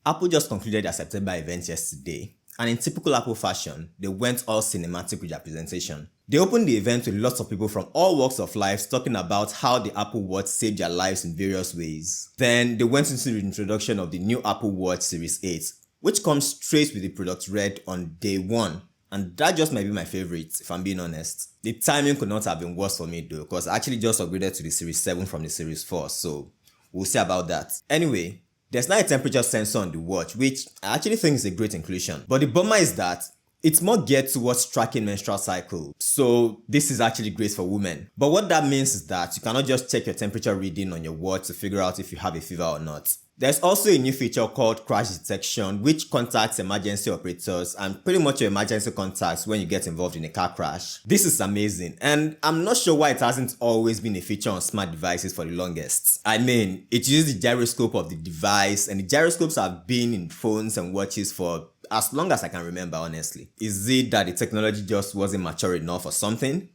Apple just concluded their September event yesterday, and in typical Apple fashion, they went all cinematic with their presentation. They opened the event with lots of people from all walks of life talking about how the Apple Watch saved their lives in various ways. Then they went into the introduction of the new Apple Watch Series 8, which comes straight with the product red on day 1. And that just might be my favorite, if I'm being honest. The timing could not have been worse for me though, because I actually just upgraded to the Series 7 from the Series 4, so we'll see about that. Anyway, there's now a temperature sensor on the watch, which I actually think is a great inclusion. But the bummer is that it's more geared towards tracking menstrual cycle, so this is actually great for women. But what that means is that you cannot just check your temperature reading on your watch to figure out if you have a fever or not. There's also a new feature called crash detection, which contacts emergency operators and pretty much your emergency contacts when you get involved in a car crash. This is amazing, and I'm not sure why it hasn't always been a feature on smart devices for the longest. I mean, it uses the gyroscope of the device, and the gyroscopes have been in phones and watches for as long as I can remember, honestly. Is it that the technology just wasn't mature enough or something?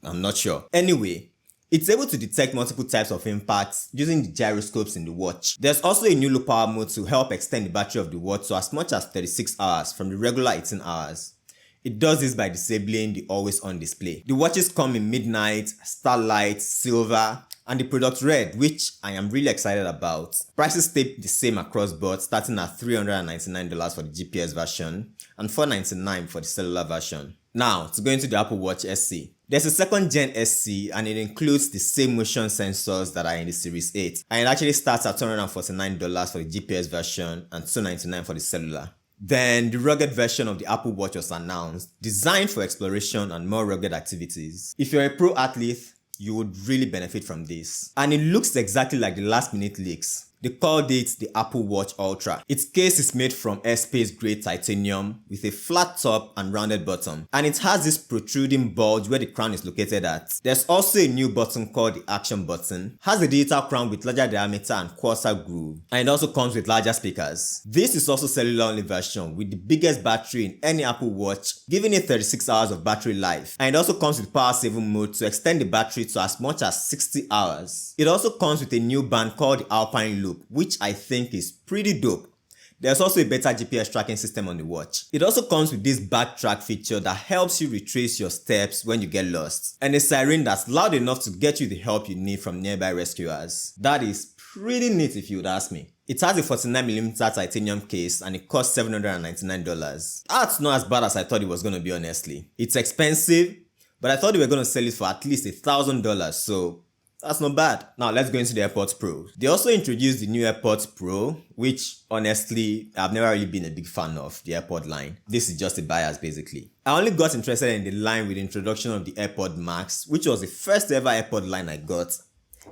I'm not sure. Anyway, it's able to detect multiple types of impacts using the gyroscopes in the watch. There's also a new low power mode to help extend the battery of the watch to as much as 36 hours from the regular 18 hours. It does this by disabling the always on display. The watches come in midnight, starlight, silver, and the product red, which I am really excited about. Prices stay the same across board, starting at $399 for the GPS version and $499 for the cellular version. Now, to go into the Apple Watch SE. There's a second gen SE, and it includes the same motion sensors that are in the Series 8. And it actually starts at $249 for the GPS version and $299 for the cellular. Then the rugged version of the Apple Watch was announced, designed for exploration and more rugged activities. If you're a pro athlete, you would really benefit from this. And it looks exactly like the last minute leaks. They called it the Apple Watch Ultra. Its case is made from airspace grade titanium with a flat top and rounded bottom. And it has this protruding bulge where the crown is located at. There's also a new button called the Action button. Has a digital crown with larger diameter and coarser groove. And it also comes with larger speakers. This is also cellular only version with the biggest battery in any Apple Watch, giving it 36 hours of battery life. And it also comes with power saving mode to extend the battery to as much as 60 hours. It also comes with a new band called the Alpine Loop, which I think is pretty dope. There's also a better GPS tracking system on the watch. It also comes with this backtrack feature that helps you retrace your steps when you get lost, and a siren that's loud enough to get you the help you need from nearby rescuers. That is pretty neat if you would ask me. It has a 49mm titanium case and it costs $799. That's not as bad as I thought it was going to be, honestly. It's expensive, but I thought they were going to sell it for at least $1,000, so that's not bad. Now let's go into the AirPods Pro. They also introduced the new AirPods Pro, which honestly, I've never really been a big fan of the AirPod line. This is just a bias basically. I only got interested in the line with the introduction of the AirPod Max, which was the first ever AirPod line I got.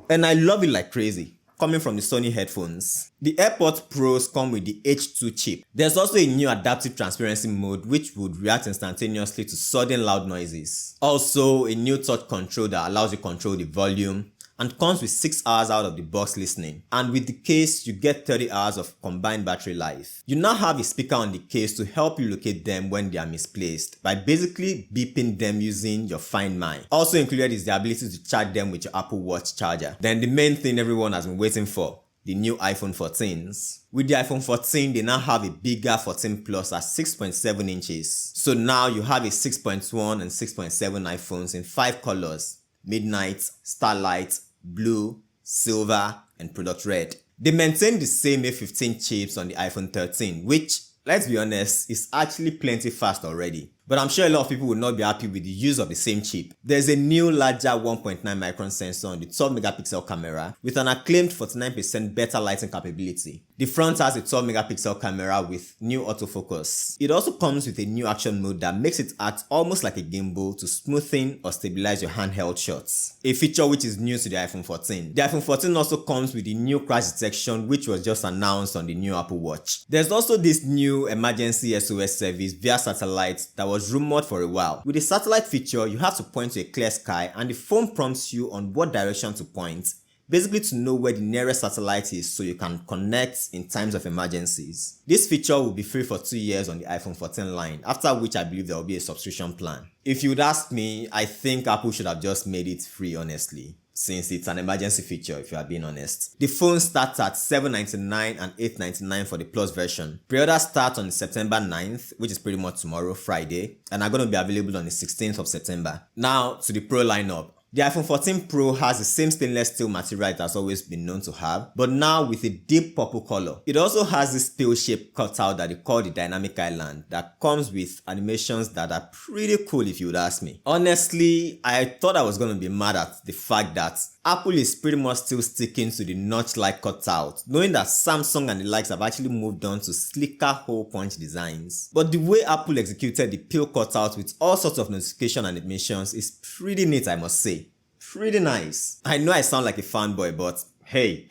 And I love it like crazy, coming from the Sony headphones. The AirPods Pros come with the H2 chip. There's also a new adaptive transparency mode which would react instantaneously to sudden loud noises. Also, a new touch control that allows you to control the volume, and comes with 6 hours out of the box listening. And with the case, you get 30 hours of combined battery life. You now have a speaker on the case to help you locate them when they are misplaced by basically beeping them using your Find My. Also included is the ability to charge them with your Apple Watch charger. Then the main thing everyone has been waiting for, the new iPhone 14s. With the iPhone 14, they now have a bigger 14 Plus at 6.7 inches. So now you have a 6.1 and 6.7 iPhones in 5 colors: midnight, starlight, blue, silver, and product red. They maintain the same A15 chips on the iPhone 13, which, let's be honest, is actually plenty fast already. But I'm sure a lot of people will not be happy with the use of the same chip. There's a new larger 1.9 micron sensor on the 12 megapixel camera with an acclaimed 49% better lighting capability. The front has a 12 megapixel camera with new autofocus. It also comes with a new action mode that makes it act almost like a gimbal to smoothen or stabilize your handheld shots, a feature which is new to the iPhone 14. The iPhone 14 also comes with the new crash detection, which was just announced on the new Apple Watch. There's also this new emergency SOS service via satellite that was rumored for a while. With the satellite feature, you have to point to a clear sky and the phone prompts you on what direction to point, basically to know where the nearest satellite is so you can connect in times of emergencies. This feature will be free for 2 years on the iPhone 14 line, after which I believe there will be a subscription plan. If you would ask me, I think Apple should have just made it free, honestly. since it's an emergency feature if you are being honest. The phone starts at $799 and $899 for the Plus version. Pre-order starts on September 9th, which is pretty much tomorrow, Friday, and are going to be available on the 16th of September. Now to the Pro lineup. The iPhone 14 Pro has the same stainless steel material it has always been known to have, but now with a deep purple color. It also has this pill-shaped cutout that they call the Dynamic Island that comes with animations that are pretty cool if you would ask me. Honestly, I thought I was going to be mad at the fact that Apple is pretty much still sticking to the notch-like cutout, knowing that Samsung and the likes have actually moved on to slicker hole punch designs. But the way Apple executed the pill cutout with all sorts of notification animations is pretty neat, I must say. Pretty nice. I know I sound like a fanboy, but hey.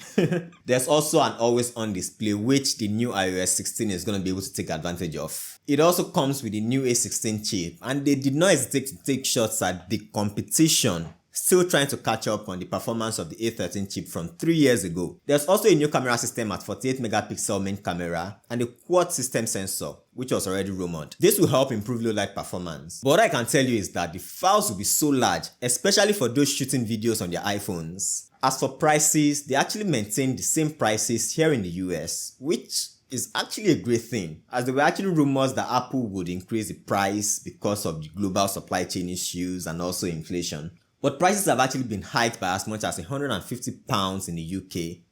There's also an always-on display which the new iOS 16 is going to be able to take advantage of. It also comes with the new A16 chip, and they did not hesitate to take shots at the competition, still trying to catch up on the performance of the A13 chip from 3 years ago. There's also a new camera system at 48 megapixel main camera and a quad system sensor, which was already rumored. This will help improve low light performance. But what I can tell you is that the files will be so large, especially for those shooting videos on their iPhones. As for prices, they actually maintain the same prices here in the US, which is actually a great thing, as there were actually rumors that Apple would increase the price because of the global supply chain issues and also inflation. But prices have actually been hiked by as much as £150 in the UK,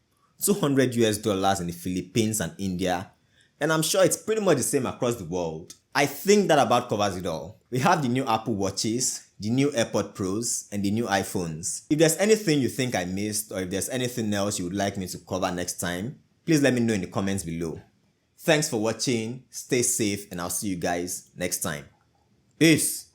$200 in the Philippines and India, and I'm sure it's pretty much the same across the world. I think that about covers it all. We have the new Apple Watches, the new AirPods Pros, and the new iPhones. If there's anything you think I missed, or if there's anything else you would like me to cover next time, please let me know in the comments below. Thanks for watching, stay safe, and I'll see you guys next time. Peace!